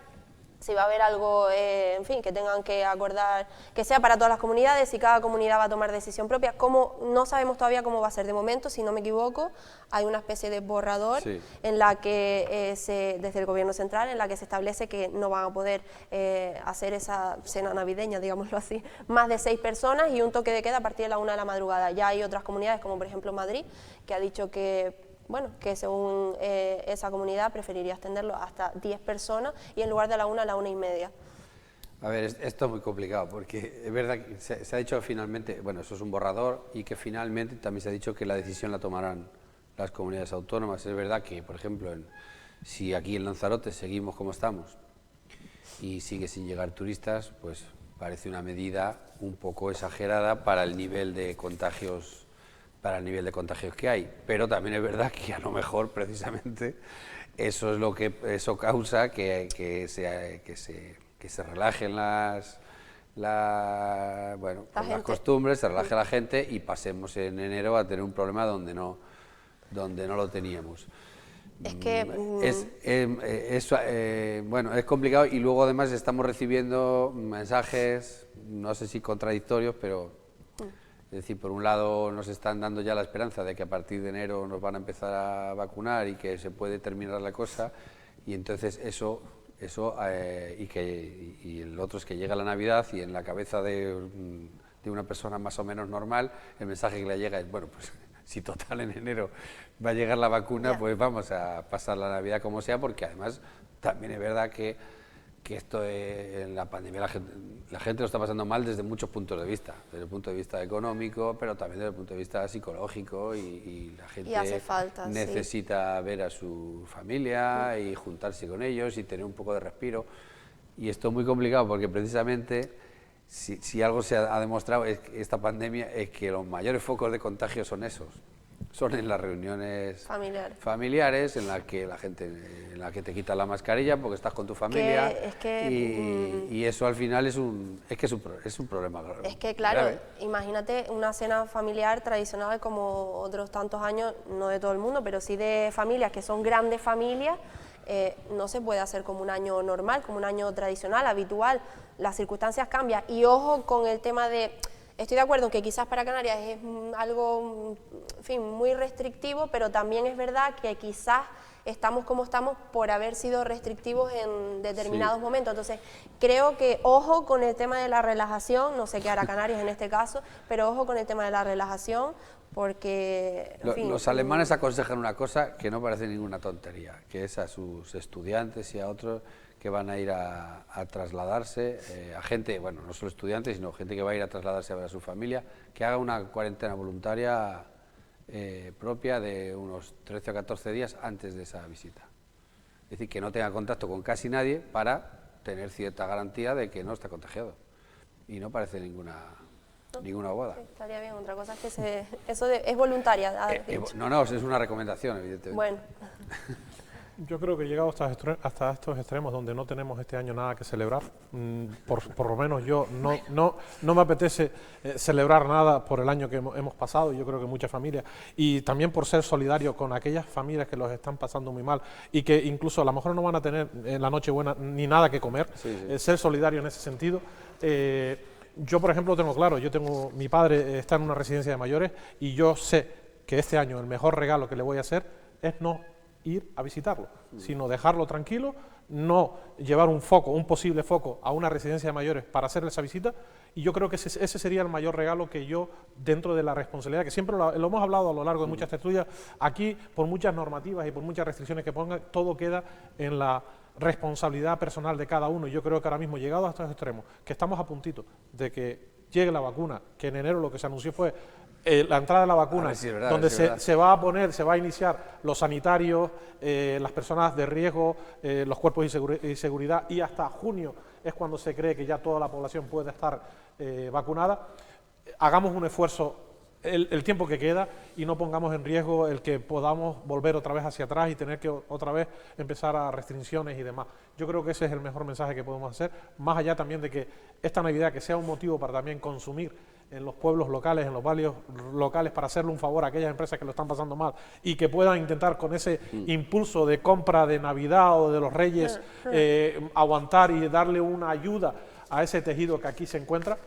Si va a haber algo, en fin, que tengan que acordar, que sea para todas las comunidades, si cada comunidad va a tomar decisión propia. No sabemos todavía cómo va a ser. De momento, si no me equivoco, hay una especie de borrador en la que, desde el gobierno central, en la que se establece que no van a poder hacer esa cena navideña, digámoslo así, más de 6 personas y un toque de queda a partir de la 1 de la madrugada. Ya hay otras comunidades, como por ejemplo Madrid, que ha dicho que, bueno, que según esa comunidad preferiría extenderlo hasta 10 personas y en lugar de la 1 a la 1:30. A ver, esto es muy complicado porque es verdad que se ha dicho finalmente, bueno, eso es un borrador y que finalmente también se ha dicho que la decisión la tomarán las comunidades autónomas. Es verdad que, por ejemplo, si aquí en Lanzarote seguimos como estamos y sigue sin llegar turistas, pues parece una medida un poco exagerada para el nivel de contagios que hay, pero también es verdad que a lo mejor precisamente eso causa que se relajen las costumbres, se relaje la gente y pasemos en enero a tener un problema donde no lo teníamos. Es que bueno, es complicado y luego además estamos recibiendo mensajes, no sé si contradictorios, pero es decir, por un lado nos están dando ya la esperanza de que a partir de enero nos van a empezar a vacunar y que se puede terminar la cosa, y entonces y el otro es que llega la Navidad y en la cabeza de una persona más o menos normal el mensaje que le llega es, bueno, pues si total en enero va a llegar la vacuna, pues vamos a pasar la Navidad como sea, porque además también es verdad que esto en la pandemia la gente lo está pasando mal desde muchos puntos de vista, desde el punto de vista económico, pero también desde el punto de vista psicológico, y la gente hace falta, necesita ver a su familia y juntarse con ellos y tener un poco de respiro, y esto es muy complicado porque precisamente si algo se ha demostrado esta pandemia es que los mayores focos de contagio son en las reuniones familiares en las que te quitas la mascarilla porque estás con tu familia, y eso al final es un problema grave. Es que claro, imagínate una cena familiar tradicional como otros tantos años, no de todo el mundo, pero sí de familias que son grandes familias, no se puede hacer como un año normal, como un año tradicional, habitual, las circunstancias cambian, y ojo con el tema de... Estoy de acuerdo en que quizás para Canarias es algo, en fin, muy restrictivo, pero también es verdad que quizás estamos como estamos por haber sido restrictivos en determinados momentos. Entonces, creo que ojo con el tema de la relajación, no sé qué hará Canarias en este caso, pero ojo con el tema de la relajación, porque... En fin, los alemanes aconsejan una cosa que no parece ninguna tontería, que es a sus estudiantes y a otros que van a ir a trasladarse, a gente, bueno, no solo estudiantes, sino gente que va a ir a trasladarse a ver a su familia, que haga una cuarentena voluntaria propia de unos 13 o 14 días antes de esa visita. Es decir, que no tenga contacto con casi nadie para tener cierta garantía de que no está contagiado. Y no parece ninguna boda. Sí, estaría bien, otra cosa es que es voluntaria. No, es una recomendación, evidentemente. Bueno. Yo creo que llegado hasta estos extremos donde no tenemos este año nada que celebrar, por lo menos yo no me apetece celebrar nada por el año que hemos pasado, yo creo que muchas familias, y también por ser solidario con aquellas familias que los están pasando muy mal y que incluso a lo mejor no van a tener en la Nochebuena ni nada que comer, ser solidario en ese sentido. Yo, por ejemplo, tengo claro, mi padre está en una residencia de mayores y yo sé que este año el mejor regalo que le voy a hacer es no ir a visitarlo, sino dejarlo tranquilo, no llevar un foco, un posible foco a una residencia de mayores para hacer esa visita, y yo creo que ese sería el mayor regalo que yo, dentro de la responsabilidad, que siempre lo hemos hablado a lo largo de muchas tertulias, aquí por muchas normativas y por muchas restricciones que pongan, todo queda en la responsabilidad personal de cada uno, y yo creo que ahora mismo, llegado a estos extremos, que estamos a puntito de que llegue la vacuna, que en enero lo que se anunció fue la entrada de la vacuna, sí, verdad, donde sí, verdad. se va a iniciar los sanitarios, las personas de riesgo, los cuerpos y seguridad, y hasta junio es cuando se cree que ya toda la población puede estar vacunada. Hagamos un esfuerzo el tiempo que queda y no pongamos en riesgo el que podamos volver otra vez hacia atrás y tener que otra vez empezar a restricciones y demás. Yo creo que ese es el mejor mensaje que podemos hacer, más allá también de que esta Navidad que sea un motivo para también consumir en los pueblos locales, en los barrios locales, para hacerle un favor a aquellas empresas que lo están pasando mal y que puedan intentar con ese impulso de compra de Navidad o de los Reyes aguantar y darle una ayuda a ese tejido que aquí se encuentra.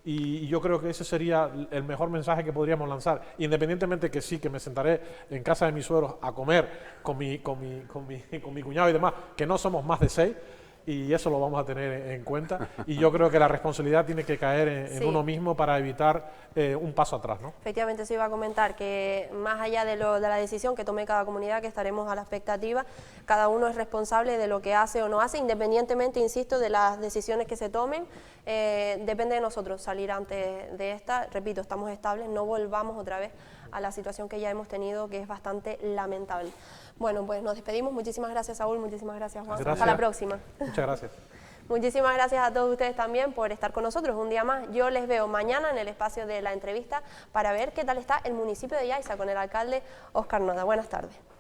Y yo creo que ese sería el mejor mensaje que podríamos lanzar, independientemente que sí, que me sentaré en casa de mis suegros a comer con mi cuñado y demás, que no somos más de 6, y eso lo vamos a tener en cuenta, y yo creo que la responsabilidad tiene que caer en uno mismo para evitar un paso atrás, ¿no? Efectivamente, se iba a comentar que más allá de la decisión que tome cada comunidad, que estaremos a la expectativa, cada uno es responsable de lo que hace o no hace, independientemente, insisto, de las decisiones que se tomen. Depende de nosotros salir antes de esta. Repito, estamos estables, no volvamos otra vez a la situación que ya hemos tenido, que es bastante lamentable. Bueno, pues nos despedimos. Muchísimas gracias, Saúl. Muchísimas gracias, Juan. Gracias. Hasta la próxima. Muchas gracias. Muchísimas gracias a todos ustedes también por estar con nosotros un día más. Yo les veo mañana en el espacio de la entrevista para ver qué tal está el municipio de Yaiza con el alcalde Óscar Noda. Buenas tardes.